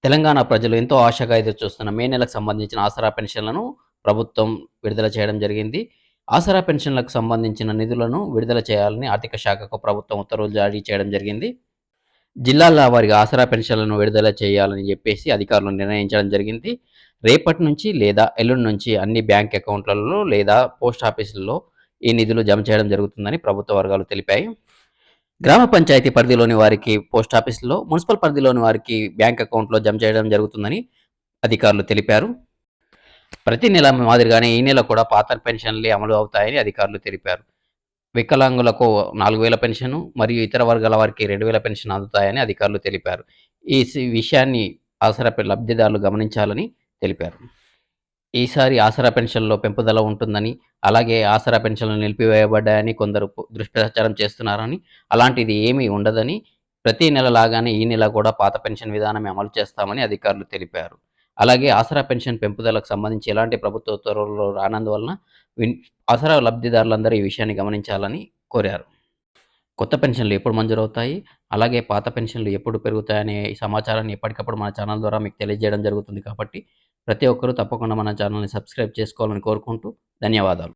తెలంగాణ ప్రజలు ఎంతో ఆశగా ఎదురుచూస్తున్న మే నెలకు సంబంధించిన ఆసరా పెన్షన్లను ప్రభుత్వం విడుదల చేయడం జరిగింది. ఆసరా పెన్షన్లకు సంబంధించిన నిధులను విడుదల చేయాలని ఆర్థిక శాఖకు ప్రభుత్వం ఉత్తర్వులు జారీ చేయడం జరిగింది. జిల్లాల వారీగా ఆసరా పెన్షన్లను విడుదల చేయాలని చెప్పేసి అధికారులు నిర్ణయించడం జరిగింది. రేపటి నుంచి లేదా ఎల్లుండి నుంచి అన్ని బ్యాంక్ అకౌంట్లలో లేదా పోస్ట్ ఆఫీసుల్లో ఈ నిధులు జమ చేయడం జరుగుతుందని ప్రభుత్వ వర్గాలు తెలిపాయి. గ్రామ పంచాయతీ పరిధిలోని వారికి పోస్ట్ ఆఫీసులో, మున్సిపల్ పరిధిలోని వారికి బ్యాంక్ అకౌంట్‌లో జమ చేయడం జరుగుతుందని అధికారులు తెలిపారు. ప్రతి నెల మాదిరిగానే ఈ నెల కూడా పాత పెన్షన్లే అమలు అవుతాయని అధికారులు తెలిపారు. వికలాంగులకు 4,000 పెన్షను మరియు ఇతర వర్గాల వారికి 2,000 పెన్షన్ అందుతాయని అధికారులు తెలిపారు. ఈ విషయాన్ని ఆసరా లబ్ధిదారులు గమనించాలని తెలిపారు. ఈసారి ఆసరా పెన్షన్‌లో పెంపుదల ఉంటుందని, అలాగే ఆసరా పెన్షన్‌లు నిలిపివేయబడ్డాయని కొందరు దుష్ప్రచారం చేస్తున్నారని, అలాంటిది ఏమీ ఉండదని, ప్రతి నెల లాగానే ఈ నెల కూడా పాత పెన్షన్ విధానమే అమలు చేస్తామని అధికారులు తెలిపారు. అలాగే ఆసరా పెన్షన్ పెంపుదలకు సంబంధించి ఎలాంటి ప్రభుత్వ ఉత్తర్వులు రానందువలన ఆసరా లబ్ధిదారులందరూ ఈ విషయాన్ని గమనించాలని కోరారు. కొత్త పెన్షన్లు ఎప్పుడు మంజూరవుతాయి, అలాగే పాత పెన్షన్లు ఎప్పుడు పెరుగుతాయనే ఈ సమాచారాన్ని ఎప్పటికప్పుడు మన ఛానల్ ద్వారా మీకు తెలియజేయడం జరుగుతుంది కాబట్టి ప్రతి ఒక్కరూ తప్పకుండా మన ఛానల్‌ని సబ్స్క్రైబ్ చేసుకోవాలని కోరుకుంటూ ధన్యవాదాలు.